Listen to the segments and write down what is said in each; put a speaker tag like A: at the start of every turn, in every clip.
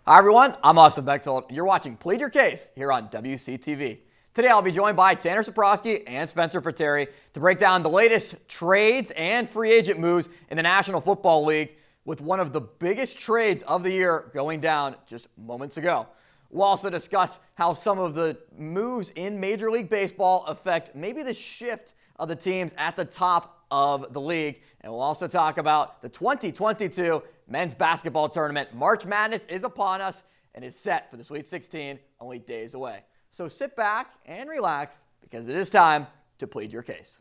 A: Hi everyone, I'm Austin Bechtold. You're watching Plead Your Case here on WCTV. Today I'll be joined by Tanner Cyprowski and Spencer Frattare to break down the latest trades and free agent moves in the National Football League, with one of the biggest trades of the year going down just moments ago. We'll also discuss how some of the moves in Major League Baseball affect maybe the shift of the teams at the top of the league. And we'll also talk about the 2022 men's basketball tournament. March Madness is upon us and is set for the Sweet 16 only days away. So sit back and relax, because it is time to plead your case.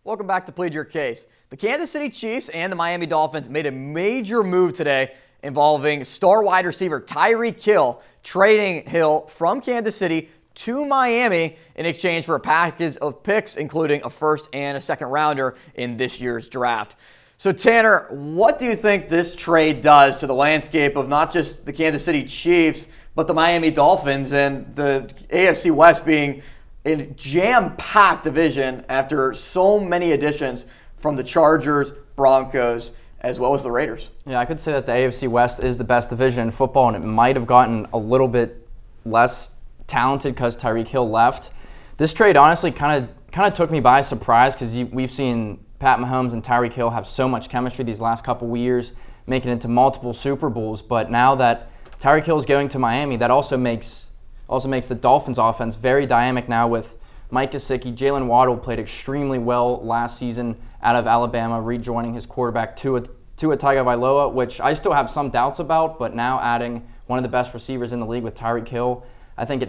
A: Welcome back to Plead Your Case. The Kansas City Chiefs and the Miami Dolphins made a major move today involving star wide receiver Tyreek Hill, trading Hill from Kansas City to Miami in exchange for a package of picks, including a first and a second rounder in this year's draft. So Tanner, what do you think this trade does to the landscape of not just the Kansas City Chiefs, but the Miami Dolphins and the AFC West being a jam-packed division after so many additions from the Chargers, Broncos, as well as the Raiders?
B: Yeah, I could say that the AFC West is the best division in football, and it might have gotten a little bit less talented because Tyreek Hill left. This trade honestly kind of took me by surprise, because we've seen Pat Mahomes and Tyreek Hill have so much chemistry these last couple of years, making it to multiple Super Bowls. But now that Tyreek Hill is going to Miami, that also makes the Dolphins offense very dynamic now, with Mike Gesicki. Jalen Waddle played extremely well last season out of Alabama, rejoining his quarterback Tua Tagovailoa, which I still have some doubts about, but now adding one of the best receivers in the league with Tyreek Hill, I think it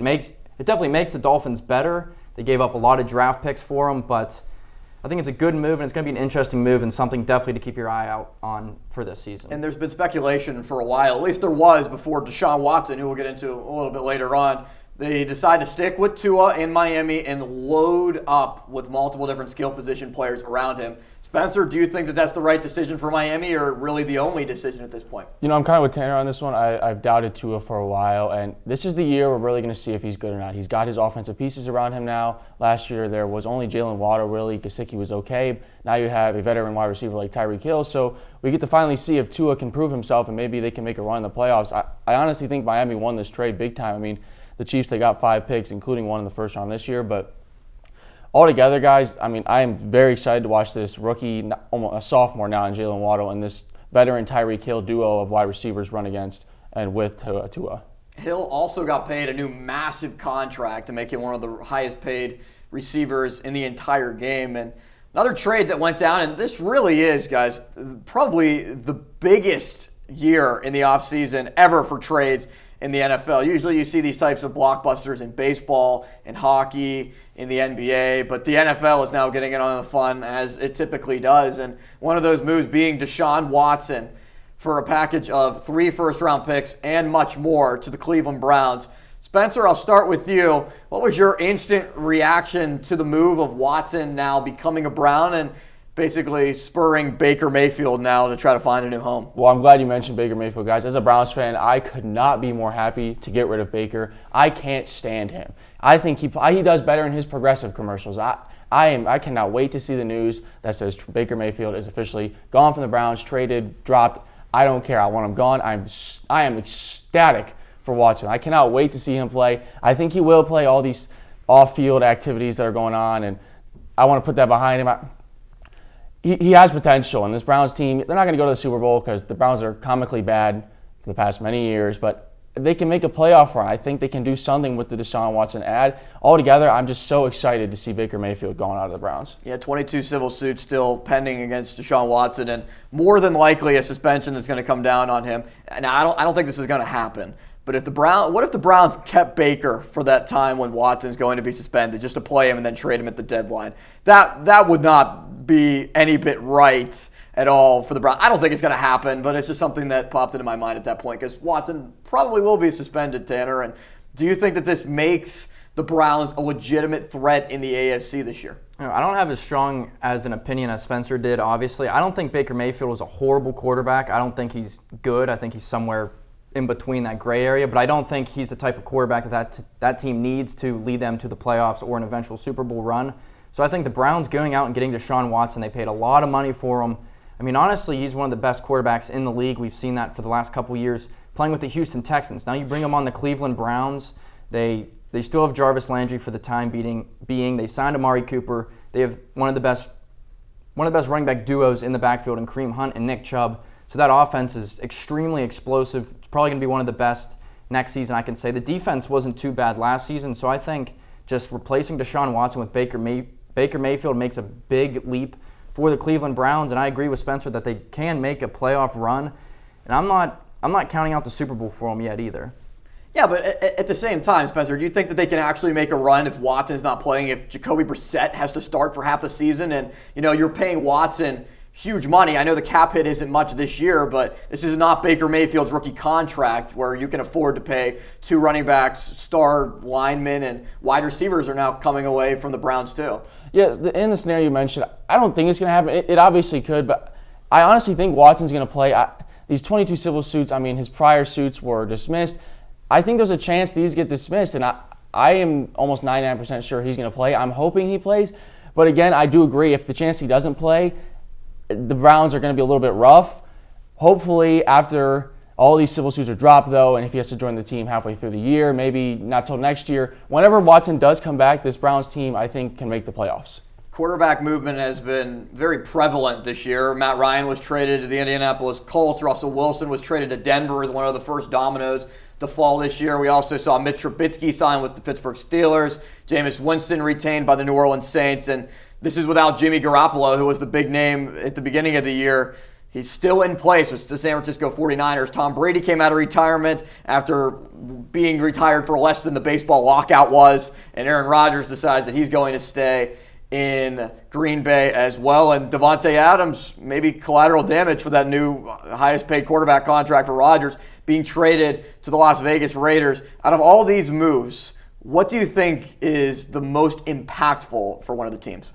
B: definitely makes the Dolphins better. They gave up a lot of draft picks for him, but I think it's a good move, and it's going to be an interesting move and something definitely to keep your eye out on for this season.
A: And there's been speculation for a while, at least there was before Deshaun Watson, who we'll get into a little bit later on. They decide to stick with Tua in Miami and load up with multiple different skill position players around him. Spencer, do you think that that's the right decision for Miami, or really the only decision at this point?
C: You know, I'm kind of with Tanner on this one. I've doubted Tua for a while, and this is the year we're really going to see if he's good or not. He's got his offensive pieces around him now. Last year there was only Jalen Waddle, really. Gesicki was okay. Now you have a veteran wide receiver like Tyreek Hill, so we get to finally see if Tua can prove himself and maybe they can make a run in the playoffs. I honestly think Miami won this trade big time. I mean, the Chiefs, they got 5 picks, including one in the first round this year. But altogether, guys, I mean, I am very excited to watch this rookie, almost a sophomore now in Jalen Waddle, and this veteran Tyreek Hill duo of wide receivers run against and with Tua.
A: Hill also got paid a new massive contract to make him one of the highest paid receivers in the entire game. And another trade that went down, and this really is, guys, probably the biggest year in the offseason ever for trades in the NFL. Usually you see these types of blockbusters in baseball and hockey, in the NBA, but the NFL is now getting in on the fun, as it typically does. And one of those moves being Deshaun Watson for a package of 3 first-round picks and much more to the Cleveland Browns. Spencer, I'll start with you. What was your instant reaction to the move of Watson now becoming a Brown and basically spurring Baker Mayfield now to try to find a new home?
C: Well, I'm glad you mentioned Baker Mayfield, guys. As a Browns fan, I could not be more happy to get rid of Baker. I can't stand him. I think he does better in his progressive commercials. I cannot wait to see the news that says Baker Mayfield is officially gone from the Browns, traded, dropped. I don't care. I want him gone. I am ecstatic for Watson. I cannot wait to see him play. I think he will play all these off-field activities that are going on, and I want to put that behind him. He has potential, and this Browns team, they're not going to go to the Super Bowl because the Browns are comically bad for the past many years, but they can make a playoff run. I think they can do something with the Deshaun Watson ad. Altogether, I'm just so excited to see Baker Mayfield going out of the Browns.
A: Yeah, 22 civil suits still pending against Deshaun Watson, and more than likely a suspension that's going to come down on him. Now, I don't think this is going to happen. But what if the Browns kept Baker for that time when Watson's going to be suspended, just to play him and then trade him at the deadline? That would not be any bit right at all for the Browns. I don't think it's going to happen, but it's just something that popped into my mind at that point because Watson probably will be suspended, Tanner. And do you think that this makes the Browns a legitimate threat in the AFC this year?
B: I don't have as strong as an opinion as Spencer did, obviously. I don't think Baker Mayfield was a horrible quarterback. I don't think he's good. I think he's somewhere in between that gray area, but I don't think he's the type of quarterback that team needs to lead them to the playoffs or an eventual Super Bowl run. So I think the Browns going out and getting Deshaun Watson, they paid a lot of money for him. I mean, honestly, he's one of the best quarterbacks in the league. We've seen that for the last couple of years playing with the Houston Texans. Now you bring him on the Cleveland Browns. They still have Jarvis Landry for the time being. They signed Amari Cooper. They have one of the best running back duos in the backfield in Kareem Hunt and Nick Chubb. So that offense is extremely explosive. It's probably going to be one of the best next season, I can say. The defense wasn't too bad last season, so I think just replacing Deshaun Watson with Baker Mayfield makes a big leap for the Cleveland Browns, and I agree with Spencer that they can make a playoff run. And I'm not counting out the Super Bowl for them yet either.
A: Yeah, but at the same time, Spencer, do you think that they can actually make a run if Watson's not playing, if Jacoby Brissett has to start for half the season and, you're paying Watson huge money? I know the cap hit isn't much this year, but this is not Baker Mayfield's rookie contract where you can afford to pay two running backs, star linemen, and wide receivers are now coming away from the Browns too.
C: Yeah, in the scenario you mentioned, I don't think it's going to happen. It obviously could, but I honestly think Watson's going to play. These 22 civil suits, his prior suits were dismissed. I think there's a chance these get dismissed, and I am almost 99% sure he's going to play. I'm hoping he plays, but again, I do agree if the chance he doesn't play, the Browns are going to be a little bit rough. Hopefully, after all these civil suits are dropped, though, and if he has to join the team halfway through the year, maybe not till next year, whenever Watson does come back, this Browns team, I think, can make the playoffs.
A: Quarterback movement has been very prevalent this year. Matt Ryan was traded to the Indianapolis Colts. Russell Wilson was traded to Denver as one of the first dominoes to fall this year. We also saw Mitch Trubisky sign with the Pittsburgh Steelers. Jameis Winston retained by the New Orleans Saints. And this is without Jimmy Garoppolo, who was the big name at the beginning of the year. He's still in place with the San Francisco 49ers. Tom Brady came out of retirement after being retired for less than the baseball lockout was. And Aaron Rodgers decides that he's going to stay in Green Bay as well. And Davante Adams, maybe collateral damage for that new highest paid quarterback contract for Rodgers, being traded to the Las Vegas Raiders. Out of all these moves, what do you think is the most impactful for one of the teams?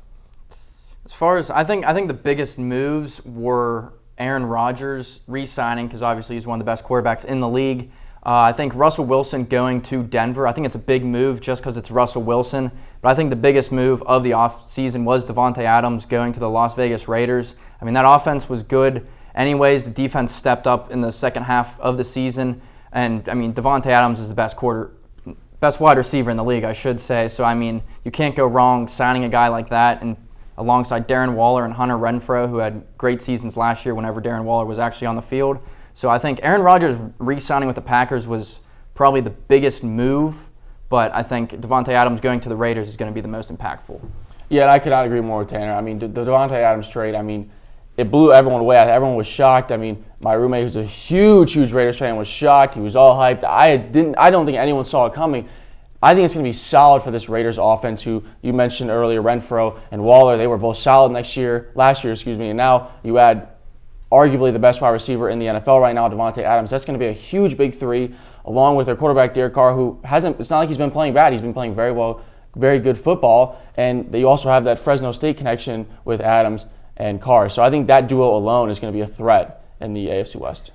B: As far as I think the biggest moves were Aaron Rodgers re-signing, because obviously he's one of the best quarterbacks in the league. I think Russell Wilson going to Denver, I think it's a big move just because it's Russell Wilson. But I think the biggest move of the offseason was Davante Adams going to the Las Vegas Raiders. I mean, that offense was good anyways. The defense stepped up in the second half of the season. And, Davante Adams is the best wide receiver in the league, I should say. So, you can't go wrong signing a guy like that, and alongside Darren Waller and Hunter Renfrow, who had great seasons last year whenever Darren Waller was actually on the field. So I think Aaron Rodgers re-signing with the Packers was probably the biggest move, but I think Davante Adams going to the Raiders is going to be the most impactful.
C: Yeah, and I could not agree more with Tanner. The Davante Adams trade, it blew everyone away. Everyone was shocked. My roommate, who's a huge Raiders fan, was shocked. He was all hyped. I don't think anyone saw it coming. I think it's going to be solid for this Raiders offense, who you mentioned earlier, Renfrow and Waller. They were both solid last year, and now you add arguably the best wide receiver in the NFL right now, Davante Adams. That's going to be a huge big three, along with their quarterback, Derek Carr, who it's not like he's been playing bad. He's been playing very well, very good football. And they also have that Fresno State connection with Adams and Carr. So I think that duo alone is going to be a threat in the AFC West.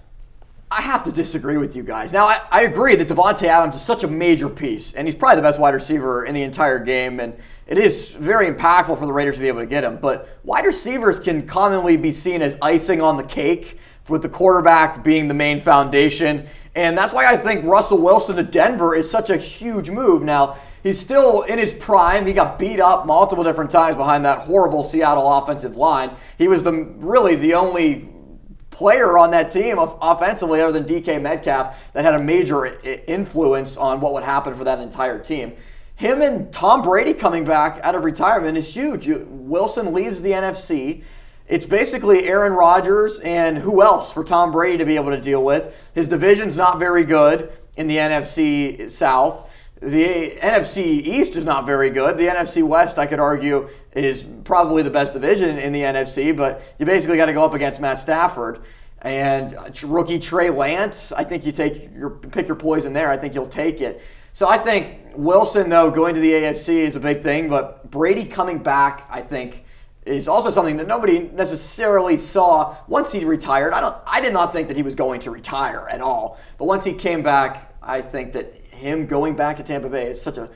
A: I have to disagree with you guys. Now, I agree that Davante Adams is such a major piece, and he's probably the best wide receiver in the entire game, and it is very impactful for the Raiders to be able to get him. But wide receivers can commonly be seen as icing on the cake, with the quarterback being the main foundation, and that's why I think Russell Wilson to Denver is such a huge move. Now, he's still in his prime. He got beat up multiple different times behind that horrible Seattle offensive line. He was really the only player on that team offensively other than DK Metcalf that had a major influence on what would happen for that entire team. Him and Tom Brady coming back out of retirement is huge. Wilson leaves the NFC. It's basically Aaron Rodgers and who else for Tom Brady to be able to deal with. His division's not very good in the NFC South. The NFC East is not very good. The NFC West, I could argue, is probably the best division in the NFC, but you basically got to go up against Matt Stafford. And rookie Trey Lance, I think you pick your poison there. I think you'll take it. So I think Wilson, though, going to the AFC is a big thing, but Brady coming back, I think, is also something that nobody necessarily saw once he retired. I did not think that he was going to retire at all. But once he came back, I think that him going back to Tampa Bay is such a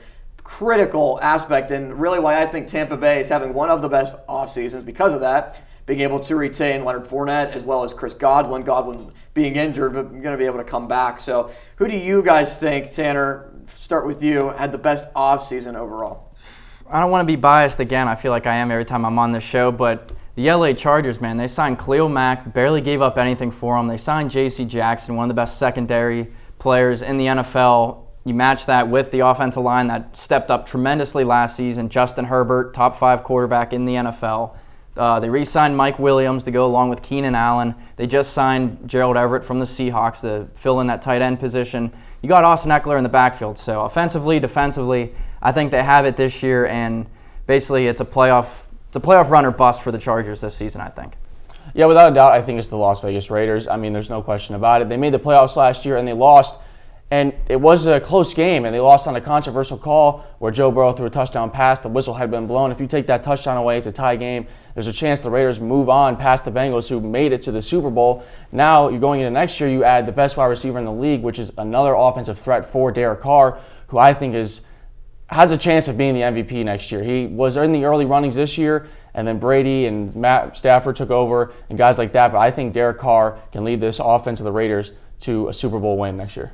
A: critical aspect, and really why I think Tampa Bay is having one of the best off seasons because of that, being able to retain Leonard Fournette as well as Chris Godwin. Godwin being injured, but going to be able to come back. So who do you guys think, Tanner, start with you, had the best off season overall?
B: I don't want to be biased again. I feel like I am every time I'm on this show, but the LA Chargers, man, they signed Khalil Mack, barely gave up anything for him. They signed J.C. Jackson, one of the best secondary players in the NFL. You match that with the offensive line that stepped up tremendously last season. Justin Herbert, top 5 quarterback in the NFL. They re-signed Mike Williams to go along with Keenan Allen. They just signed Gerald Everett from the Seahawks to fill in that tight end position. You got Austin Eckler in the backfield. So offensively, defensively, I think they have it this year, and basically it's a playoff run or bust for the Chargers this season, I think.
C: Yeah, without a doubt, I think it's the Las Vegas Raiders. I mean, there's no question about it. They made the playoffs last year, and they lost. And it was a close game, and they lost on a controversial call where Joe Burrow threw a touchdown pass. The whistle had been blown. If you take that touchdown away, it's a tie game. There's a chance the Raiders move on past the Bengals, who made it to the Super Bowl. Now, you're going into next year, you add the best wide receiver in the league, which is another offensive threat for Derek Carr, who I think has a chance of being the MVP next year. He was in the early runnings this year, and then Brady and Matt Stafford took over and guys like that. But I think Derek Carr can lead this offense of the Raiders to a Super Bowl win next year.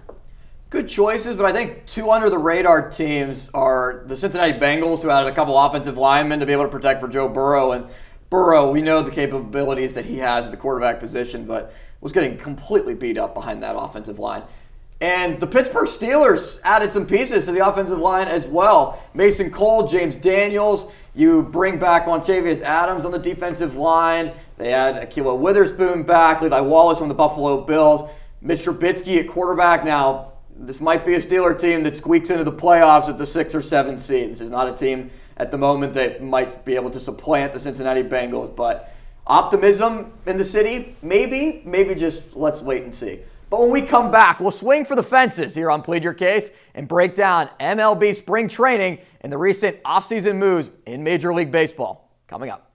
A: Good choices, but I think two under-the-radar teams are the Cincinnati Bengals, who added a couple offensive linemen to be able to protect for Joe Burrow. And Burrow, we know the capabilities that he has at the quarterback position, but was getting completely beat up behind that offensive line. And the Pittsburgh Steelers added some pieces to the offensive line as well. Mason Cole, James Daniels. You bring back Montavious Adams on the defensive line. They add Ahkello Witherspoon back, Levi Wallace from the Buffalo Bills. Mitch Trubisky at quarterback. Now, this might be a Steeler team that squeaks into the playoffs at the 6 or 7 seed. This is not a team at the moment that might be able to supplant the Cincinnati Bengals. But optimism in the city? Maybe just let's wait and see. But when we come back, we'll swing for the fences here on Plead Your Case and break down MLB spring training and the recent offseason moves in Major League Baseball. Coming up.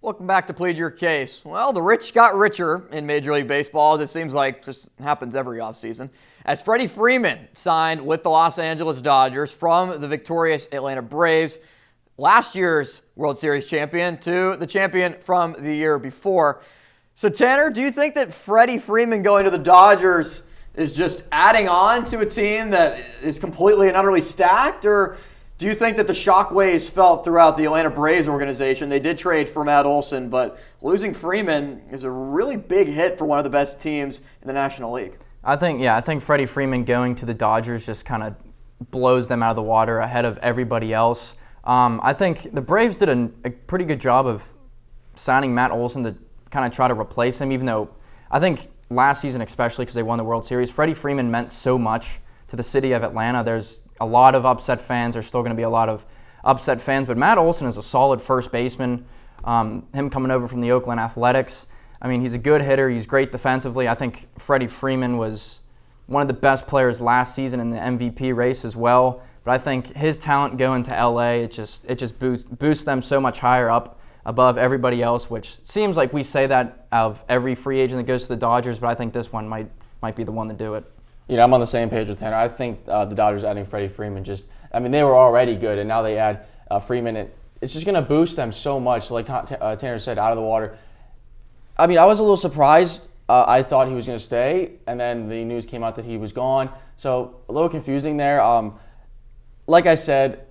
A: Welcome back to Plead Your Case. Well, the rich got richer in Major League Baseball, as it seems like just happens every offseason, as Freddie Freeman signed with the Los Angeles Dodgers from the victorious Atlanta Braves, last year's World Series champion to the champion from the year before. So, Tanner, do you think that Freddie Freeman going to the Dodgers is just adding on to a team that is completely and utterly stacked, or do you think that the shockwaves felt throughout the Atlanta Braves organization? They did trade for Matt Olson, but losing Freeman is a really big hit for one of the best teams in the National League.
B: I think Freddie Freeman going to the Dodgers just kind of blows them out of the water ahead of everybody else. I think the Braves did a pretty good job of signing Matt Olson to kind of try to replace him, even though I think last season, especially because they won the World Series, Freddie Freeman meant so much to the city of Atlanta. There's a lot of upset fans. There's still going to be a lot of upset fans. But Matt Olson is a solid first baseman. Him coming over from the Oakland Athletics. I mean, he's a good hitter. He's great defensively. I think Freddie Freeman was one of the best players last season in the MVP race as well. But I think his talent going to LA, it just boosts them so much higher up above everybody else, which seems like we say that of every free agent that goes to the Dodgers, but I think this one might be the one to do it.
C: I'm on the same page with Tanner. I think the Dodgers adding Freddie Freeman they were already good, and now they add Freeman. It's just going to boost them so much, like Tanner said, out of the water. I was a little surprised. I thought he was going to stay, and then the news came out that he was gone. So a little confusing there. Like I said,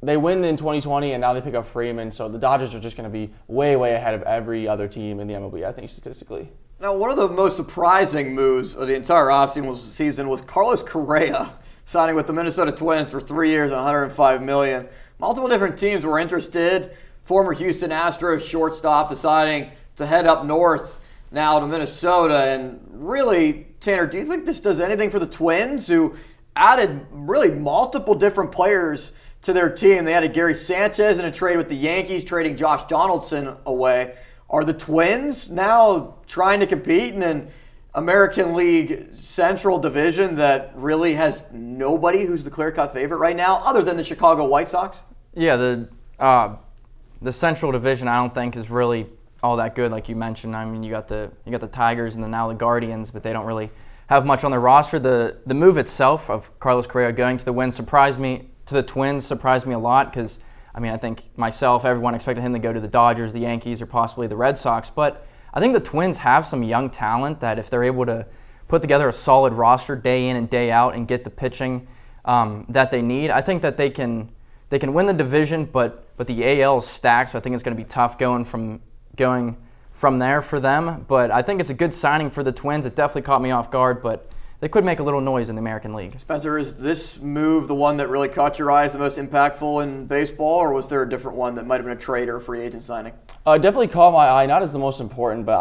C: they win in 2020, and now they pick up Freeman. So the Dodgers are just going to be way, way ahead of every other team in the MLB, I think, statistically.
A: Now, one of the most surprising moves of the entire offseason was Carlos Correa signing with the Minnesota Twins for 3 years and $105 million. Multiple different teams were interested. Former Houston Astros shortstop deciding to head up north now to Minnesota. And really, Tanner, do you think this does anything for the Twins, who added really multiple different players to their team? They added Gary Sanchez in a trade with the Yankees, trading Josh Donaldson away. Are the Twins now trying to compete in an American League Central division that really has nobody who's the clear-cut favorite right now, other than the Chicago White Sox?
B: Yeah, the Central division I don't think is really all that good, like you mentioned. You got the Tigers and then now the Guardians, but they don't really have much on their roster. The move itself of Carlos Correa going to the Twins surprised me a lot, because I think myself, everyone expected him to go to the Dodgers, the Yankees, or possibly the Red Sox. But I think the Twins have some young talent that if they're able to put together a solid roster day in and day out and get the pitching that they need, I think that they can win the division. But the AL is stacked, so I think it's going to be tough going from there for them. But I think it's a good signing for the Twins. It definitely caught me off guard, but they could make a little noise in the American League.
A: Spencer, is this move the one that really caught your eyes, the most impactful in baseball, or was there a different one that might have been a trade or a free agent signing?
C: Definitely caught my eye, not as the most important, but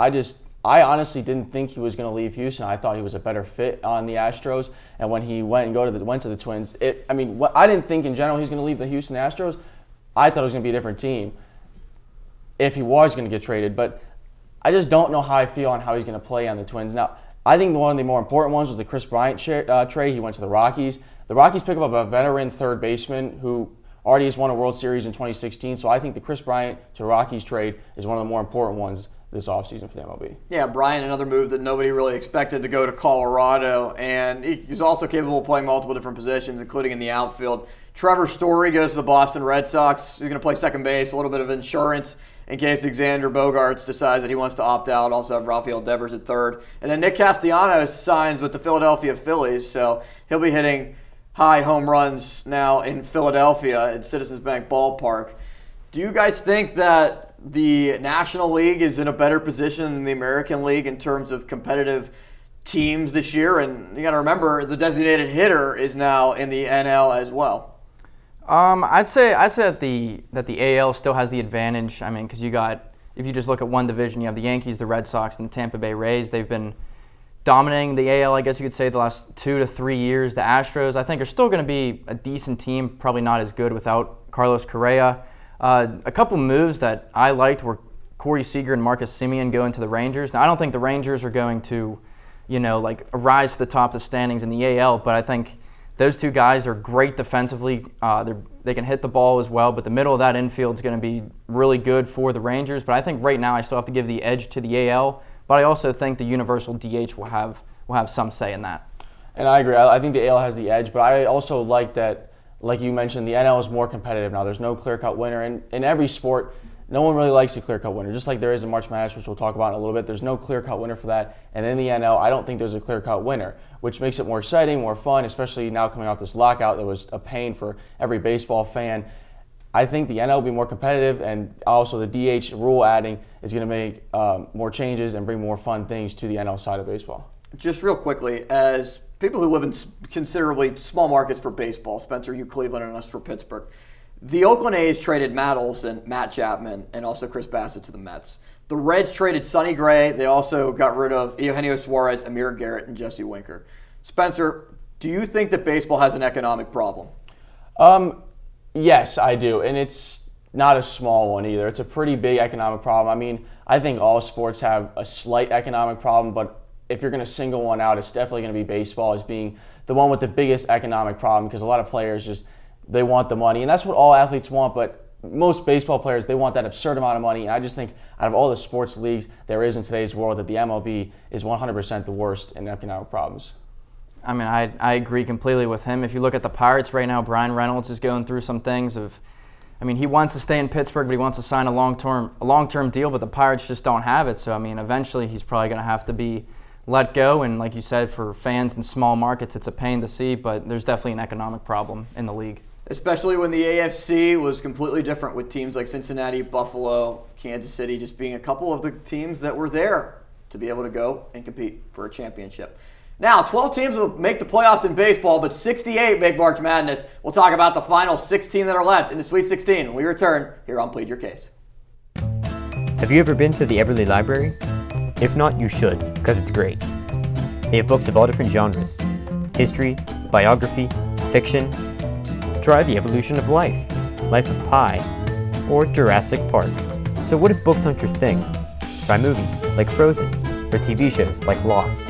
C: I honestly didn't think he was going to leave Houston. I thought he was a better fit on the Astros, and when he went to the Twins, I didn't think in general he was going to leave the Houston Astros. I thought it was going to be a different team if he was going to get traded, but I just don't know how I feel on how he's going to play on the Twins. Now, I think one of the more important ones was the Chris Bryant trade. He went to the Rockies. The Rockies pick up a veteran third baseman who already has won a World Series in 2016. So I think the Chris Bryant to Rockies trade is one of the more important ones this offseason for the MLB.
A: Yeah, Bryant, another move that nobody really expected to go to Colorado. And he's also capable of playing multiple different positions, including in the outfield. Trevor Story goes to the Boston Red Sox. He's going to play second base, a little bit of insurance in case Xander Bogaerts decides that he wants to opt out. Also have Rafael Devers at third. And then Nick Castellanos signs with the Philadelphia Phillies, so he'll be hitting high home runs now in Philadelphia at Citizens Bank Ballpark. Do you guys think that the National League is in a better position than the American League in terms of competitive teams this year? And you got to remember, the designated hitter is now in the NL as well.
B: I'd say that the AL still has the advantage. Because if you just look at one division, you have the Yankees, the Red Sox, and the Tampa Bay Rays. They've been dominating the AL, I guess you could say, the last 2 to 3 years. The Astros, I think, are still going to be a decent team, probably not as good without Carlos Correa. A couple moves that I liked were Corey Seager and Marcus Semien going to the Rangers. Now, I don't think the Rangers are going to, rise to the top of the standings in the AL, but I think those two guys are great defensively. They can hit the ball as well, but the middle of that infield is going to be really good for the Rangers. But I think right now I still have to give the edge to the AL, but I also think the universal DH will have some say in that.
C: And I agree. I think the AL has the edge, but I also like that, like you mentioned, the NL is more competitive now. There's no clear-cut winner. And in every sport, no one really likes a clear-cut winner, just like there is in March Madness, which we'll talk about in a little bit. There's no clear-cut winner for that. And in the NL, I don't think there's a clear-cut winner, which makes it more exciting, more fun, especially now coming off this lockout that was a pain for every baseball fan. I think the NL will be more competitive, and also the DH rule adding is going to make more changes and bring more fun things to the NL side of baseball.
A: Just real quickly, as people who live in considerably small markets for baseball, Spencer, you Cleveland, and us for Pittsburgh, the Oakland A's traded Matt Olson, Matt Chapman, and also Chris Bassett to the Mets. The Reds traded Sonny Gray. They also got rid of Eugenio Suarez, Amir Garrett, and Jesse Winker. Spencer, do you think that baseball has an economic problem?
C: Yes, I do. And it's not a small one either. It's a pretty big economic problem. I think all sports have a slight economic problem, but if you're going to single one out, it's definitely going to be baseball as being the one with the biggest economic problem, because a lot of players they want the money, and that's what all athletes want. But most baseball players, they want that absurd amount of money. And I just think out of all the sports leagues there is in today's world, that the MLB is 100% the worst in economic problems.
B: I mean, I agree completely with him. If you look at the Pirates right now, Brian Reynolds is going through some things he wants to stay in Pittsburgh, but he wants to sign a long-term deal, but the Pirates just don't have it. So, I mean, eventually he's probably going to have to be let go. And like you said, for fans in small markets, it's a pain to see, but there's definitely an economic problem in the league.
A: Especially when the AFC was completely different with teams like Cincinnati, Buffalo, Kansas City, just being a couple of the teams that were there to be able to go and compete for a championship. Now, 12 teams will make the playoffs in baseball, but 68 make March Madness. We'll talk about the final 16 that are left in the Sweet 16 when we return here on Plead Your Case.
D: Have you ever been to the Everly Library? If not, you should, because it's great. They have books of all different genres: history, biography, fiction. Try The Evolution of Life, Life of Pi, or Jurassic Park. So what if books aren't your thing? Try movies like Frozen, or TV shows like Lost.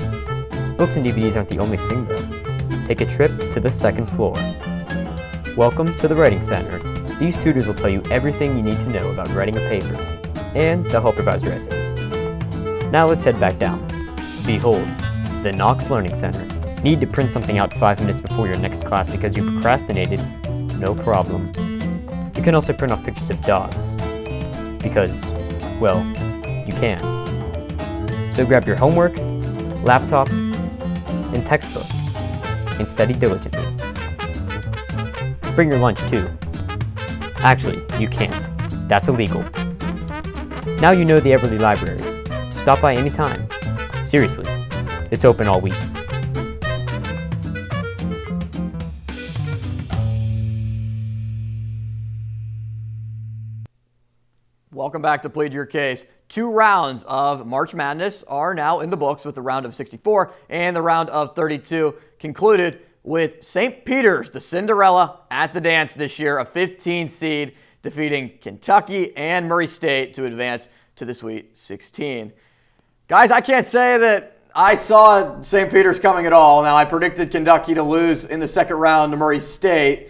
D: Books and DVDs aren't the only thing though. Take a trip to the second floor. Welcome to the Writing Center. These tutors will tell you everything you need to know about writing a paper, and they'll help revise your essays. Now let's head back down. Behold, the Knox Learning Center. Need to print something out 5 minutes before your next class because you procrastinated? No problem. You can also print off pictures of dogs. Because, well, you can. So grab your homework, laptop, and textbook, and study diligently. Bring your lunch too. Actually, you can't. That's illegal. Now you know the Everly Library. Stop by anytime. Seriously, it's open all week.
A: Welcome back to Plead Your Case. 2 rounds of March Madness are now in the books, with the round of 64 and the round of 32 concluded with St. Peter's, the Cinderella, at the dance this year, a 15 seed, defeating Kentucky and Murray State to advance to the Sweet 16. Guys, I can't say that I saw St. Peter's coming at all. Now, I predicted Kentucky to lose in the second round to Murray State,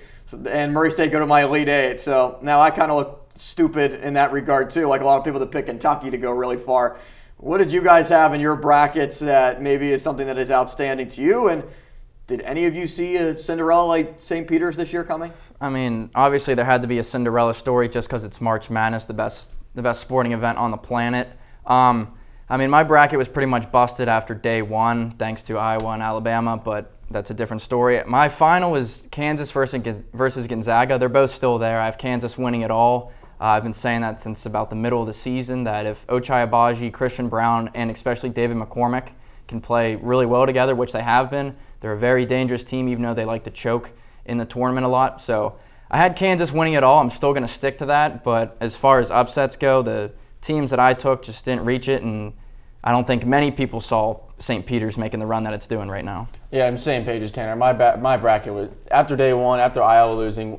A: and Murray State go to my Elite Eight. So now I kind of look stupid in that regard too, like a lot of people that pick Kentucky to go really far. What did you guys have in your brackets that maybe is something that is outstanding to you? And did any of you see a Cinderella like St. Peter's this year coming?
B: I mean, obviously there had to be a Cinderella story just because it's March Madness, the best sporting event on the planet. I mean, my bracket was pretty much busted after day one, thanks to Iowa and Alabama, but that's a different story. My final was Kansas versus Gonzaga. They're both still there. I have Kansas winning it all. I've been saying that since about the middle of the season, that if Ochai Agbaji, Christian Brown, and especially David McCormick can play really well together, which they have been, they're a very dangerous team, even though they like to choke in the tournament a lot. So I had Kansas winning it all. I'm still going to stick to that. But as far as upsets go, the teams that I took just didn't reach it, and I don't think many people saw St. Peter's making the run that it's doing right now.
C: Yeah, I'm same page as Tanner. My bracket was, after day one, after Iowa losing,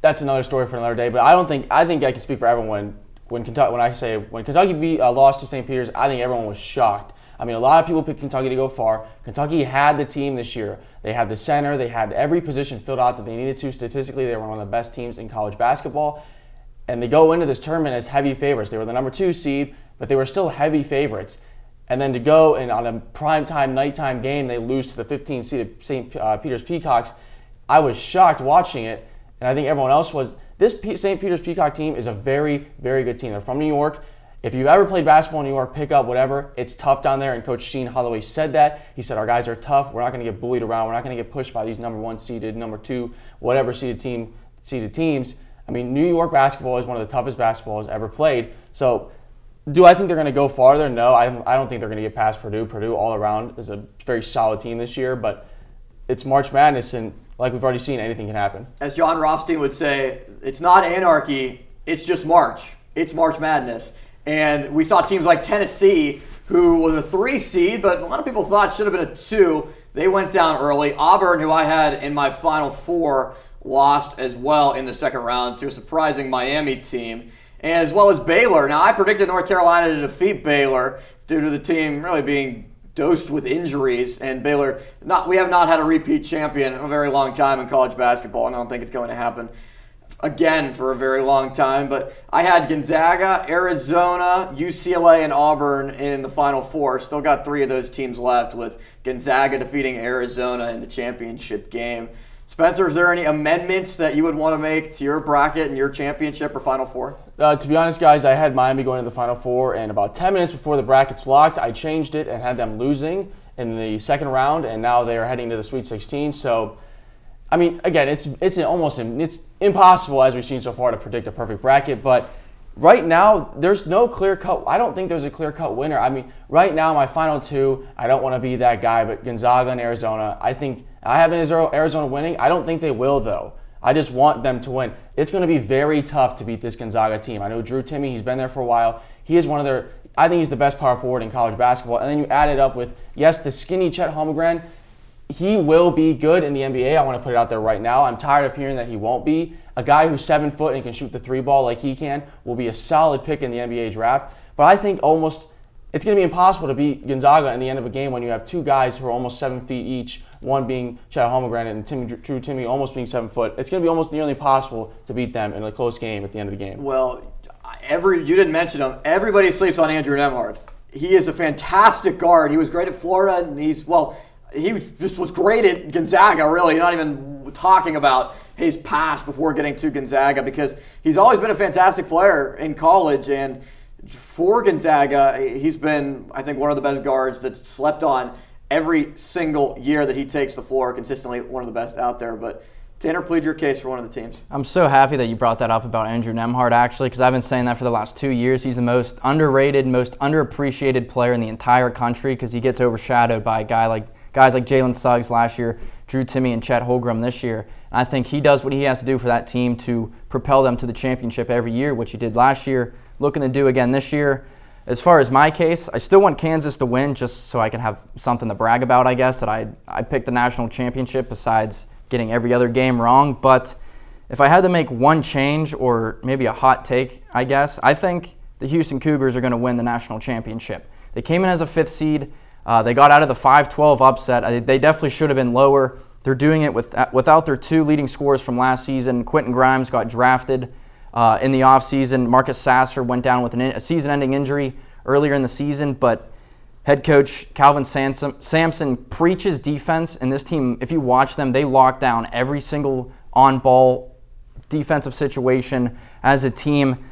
C: that's another story for another day. But I think I can speak for everyone when Kentucky lost to St. Peter's. I think everyone was shocked. I mean, a lot of people picked Kentucky to go far. Kentucky had the team this year. They had the center. They had every position filled out that they needed to. Statistically, they were one of the best teams in college basketball. And they go into this tournament as heavy favorites. They were the number 2 seed, but they were still heavy favorites. And then to go and on a primetime, nighttime game, they lose to the 15 seeded St. Peter's Peacocks. I was shocked watching it. And I think everyone else was. This St. Peter's Peacock team is a very, very good team. They're from New York. If you've ever played basketball in New York, pick up whatever. It's tough down there, and Coach Sheen Holloway said that. He said, our guys are tough. We're not going to get bullied around. We're not going to get pushed by these number 1 seeded, number 2, whatever seeded teams. I mean, New York basketball is one of the toughest basketballs ever played. So do I think they're going to go farther? No, I don't think they're going to get past Purdue. Purdue all around is a very solid team this year, but it's March Madness, and like we've already seen, anything can happen.
A: As John Rothstein would say, it's not anarchy, it's just March. It's March Madness. And we saw teams like Tennessee, who was a 3 seed, but a lot of people thought should have been a 2. They went down early. Auburn, who I had in my Final Four, lost as well in the second round to a surprising Miami team, as well as Baylor. Now, I predicted North Carolina to defeat Baylor due to the team really being dosed with injuries, and Baylor, we have not had a repeat champion in a very long time in college basketball, and I don't think it's going to happen. again for a very long time, but I had Gonzaga, Arizona, UCLA, and Auburn in the Final Four. Still got 3 of those teams left, with Gonzaga defeating Arizona in the championship game. Spencer, is there any amendments that you would want to make to your bracket and your championship or Final Four?
C: To be honest, guys, I had Miami going to the Final Four, and about 10 minutes before the brackets locked, I changed it and had them losing in the second round, and now they are heading to the Sweet 16. So, I mean, again, it's impossible, as we've seen so far, to predict a perfect bracket. But right now, there's no clear-cut. I don't think there's a clear-cut winner. I mean, right now, my final 2, I don't want to be that guy, but Gonzaga and Arizona, I think I have Arizona winning. I don't think they will, though. I just want them to win. It's going to be very tough to beat this Gonzaga team. I know Drew Timme, he's been there for a while. He is one of their, I think he's the best power forward in college basketball. And then you add it up with, yes, the skinny Chet Holmgren. He will be good in the NBA. I want to put it out there right now. I'm tired of hearing that he won't be. A guy who's 7 foot and can shoot the 3 ball like he can will be a solid pick in the NBA draft. But I think it's going to be impossible to beat Gonzaga in the end of a game when you have 2 guys who are almost 7 feet each, one being Chet Holmgren and Drew Timme almost being 7 foot. It's going to be almost nearly impossible to beat them in a close game at the end of the game.
A: Well, you didn't mention him. Everybody sleeps on Andrew Nembhard. He is a fantastic guard. He was great at Florida, and he was great at Gonzaga, really. Not even talking about his past before getting to Gonzaga, because he's always been a fantastic player in college. And for Gonzaga, he's been, I think, one of the best guards that's slept on every single year that he takes the floor, consistently one of the best out there. But Tanner, plead your case for one of the teams.
B: I'm so happy that you brought that up about Andrew Nembhard, actually, because I've been saying that for the last 2 years. He's the most underrated, most underappreciated player in the entire country, because he gets overshadowed by guys like Jalen Suggs last year, Drew Timme, and Chet Holmgren this year. And I think he does what he has to do for that team to propel them to the championship every year, which he did last year, looking to do again this year. As far as my case, I still want Kansas to win, just so I can have something to brag about, I guess, that I picked the national championship besides getting every other game wrong. But if I had to make one change, or maybe a hot take, I guess, I think the Houston Cougars are going to win the national championship. They came in as a 5th seed. They got out of the 5-12 upset. They definitely should have been lower. They're doing it without their 2 leading scorers from last season. Quentin Grimes got drafted in the offseason. Marcus Sasser went down with a season-ending injury earlier in the season, but head coach Calvin Sampson preaches defense, and this team, if you watch them, they lock down every single on-ball defensive situation as a team.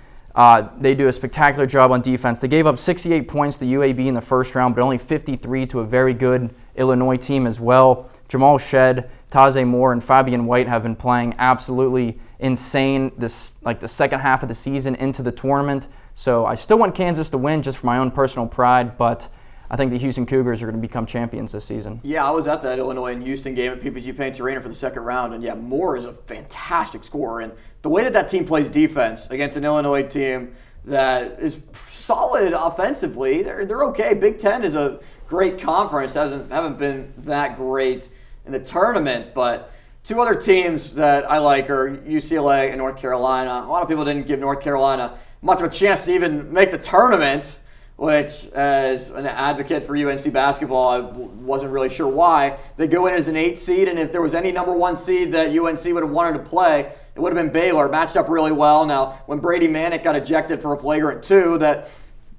B: They do a spectacular job on defense. They gave up 68 points to UAB in the first round, but only 53 to a very good Illinois team as well. Jamal Shedd, Taze Moore, and Fabian White have been playing absolutely insane the second half of the season into the tournament. So I still want Kansas to win just for my own personal pride, but I think the Houston Cougars are going to become champions this season.
A: Yeah, I was at that Illinois and Houston game at PPG Paints Arena for the second round, and yeah, Moore is a fantastic scorer. And the way that team plays defense against an Illinois team that is solid offensively, they're okay. Big Ten is a great conference. Haven't been that great in the tournament, but 2 other teams that I like are UCLA and North Carolina. A lot of people didn't give North Carolina much of a chance to even make the tournament, which, as an advocate for UNC basketball, I wasn't really sure why. They go in as an 8 seed, and if there was any number 1 seed that UNC would have wanted to play, it would have been Baylor. Matched up really well. Now, when Brady Manick got ejected for a flagrant 2, that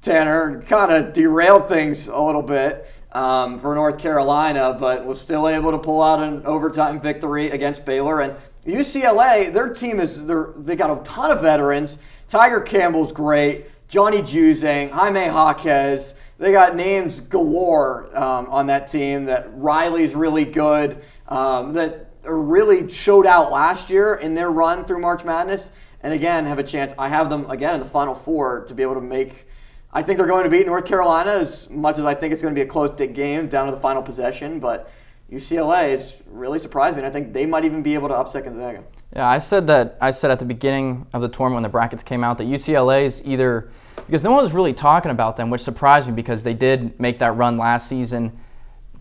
A: Tanner kind of derailed things a little bit for North Carolina, but was still able to pull out an overtime victory against Baylor. And UCLA, their team they got a ton of veterans. Tiger Campbell's great. Johnny Juzang, Jaime Jaquez. They got names galore on that team. That Riley's really good. That really showed out last year in their run through March Madness. And again, have a chance. I have them again in the Final Four to be able to make. I think they're going to beat North Carolina as much as I think it's going to be a close game down to the final possession. But UCLA has really surprised me, and I think they might even be able to upset Gonzaga.
B: Yeah, I said at the beginning of the tournament when the brackets came out that UCLA is either, because no one was really talking about them, which surprised me because they did make that run last season,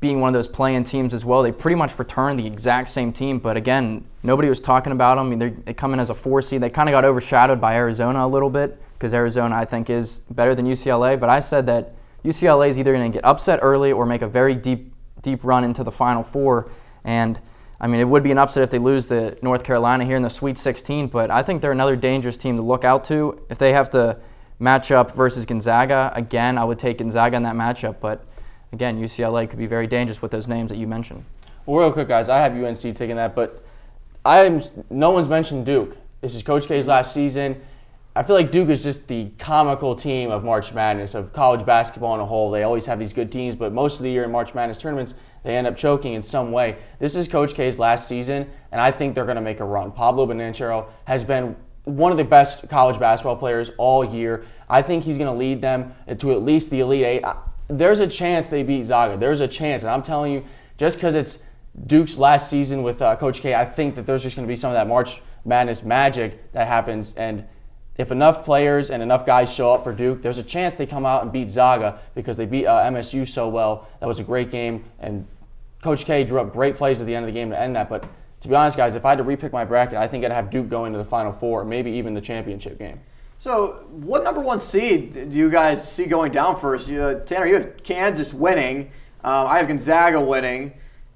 B: being one of those play-in teams as well. They pretty much returned the exact same team, but again, nobody was talking about them. I mean, they come in as a 4 seed. They kind of got overshadowed by Arizona a little bit because Arizona, I think, is better than UCLA. But I said that UCLA is either going to get upset early or make a very deep run into the Final Four. And I mean, it would be an upset if they lose to North Carolina here in the Sweet 16, but I think they're another dangerous team to look out to. If they have to match up versus Gonzaga, again, I would take Gonzaga in that matchup, but again, UCLA could be very dangerous with those names that you mentioned.
C: Well, real quick, guys, I have UNC taking that, but no one's mentioned Duke. This is Coach K's last season. I feel like Duke is just the comical team of March Madness, of college basketball in a whole. They always have these good teams, but most of the year in March Madness tournaments, they end up choking in some way. This is Coach K's last season, and I think they're going to make a run. Pablo Banchero has been one of the best college basketball players all year. I think he's going to lead them to at least the Elite Eight. There's a chance they beat Zaga. There's a chance, and I'm telling you, just because it's Duke's last season with Coach K, I think that there's just going to be some of that March Madness magic that happens, and if enough players and enough guys show up for Duke, there's a chance they come out and beat Zaga because they beat MSU so well. That was a great game, and Coach K drew up great plays at the end of the game to end that. But to be honest, guys, if I had to repick my bracket, I think I'd have Duke going to the Final Four, or maybe even the championship game.
A: So what number one seed do you guys see going down first? Tanner, you have Kansas winning. I have Gonzaga winning.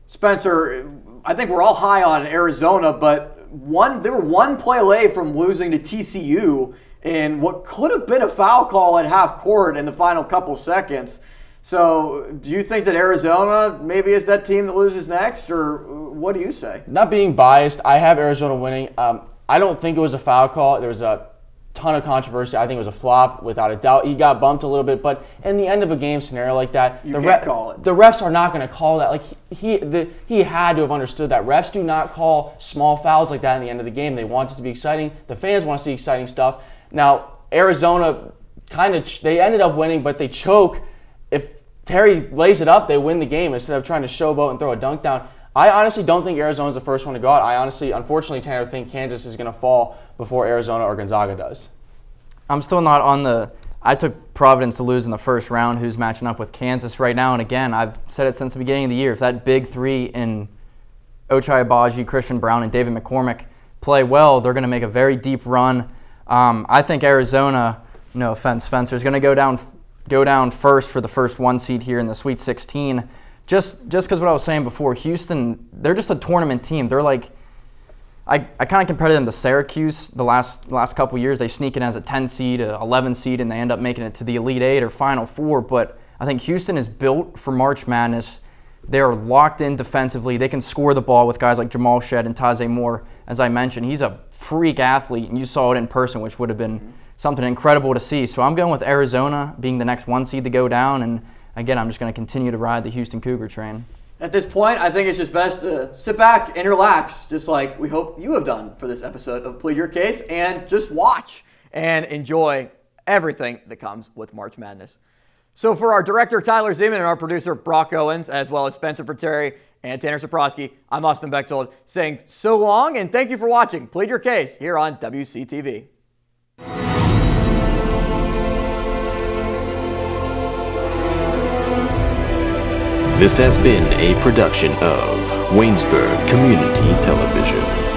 A: Spencer, I think we're all high on Arizona, but they were one play away from losing to TCU in what could have been a foul call at half court in the final couple seconds. So do you think that Arizona maybe is that team that loses next, or what do you say?
C: Not being biased, I have Arizona winning. I don't think it was a foul call. There was a ton of controversy. I think it was a flop, without a doubt. He got bumped a little bit, but in the end of a game scenario like that,
A: you can't call it.
C: The refs are not going to call that. Like he had to have understood that. Refs do not call small fouls like that in the end of the game. They want it to be exciting. The fans want to see exciting stuff. Now, Arizona they ended up winning, but they choke. If Terry lays it up, they win the game instead of trying to showboat and throw a dunk down. I honestly don't think Arizona's the first one to go out. Unfortunately, Tanner, think Kansas is going to fall before Arizona or Gonzaga does.
B: I'm still not on I took Providence to lose in the first round, who's matching up with Kansas right now. And again, I've said it since the beginning of the year, if that big three in Ochai Agbaji, Christian Brown, and David McCormick play well, they're going to make a very deep run. I think Arizona, no offense, Spencer, is going to go down first for the first one seed here in the Sweet 16. Just because what I was saying before, Houston, they're just a tournament team. They're like, I kind of compared them to Syracuse the last couple years. They sneak in as a 10 seed, a 11 seed, and they end up making it to the Elite Eight or Final Four. But I think Houston is built for March Madness. They are locked in defensively. They can score the ball with guys like Jamal Shead and Taze Moore. As I mentioned, he's a freak athlete, and you saw it in person, which would have been something incredible to see. So I'm going with Arizona being the next one seed to go down, and again, I'm just going to continue to ride the Houston Cougar train.
A: At this point, I think it's just best to sit back and relax, just like we hope you have done for this episode of Plead Your Case, and just watch and enjoy everything that comes with March Madness. So for our director, Tyler Zeman, and our producer, Brock Owens, as well as Spencer Frattare and Tanner Cyprowski, I'm Austin Bechtold, saying so long and thank you for watching Plead Your Case here on WCTV.
E: This has been a production of Waynesburg Community Television.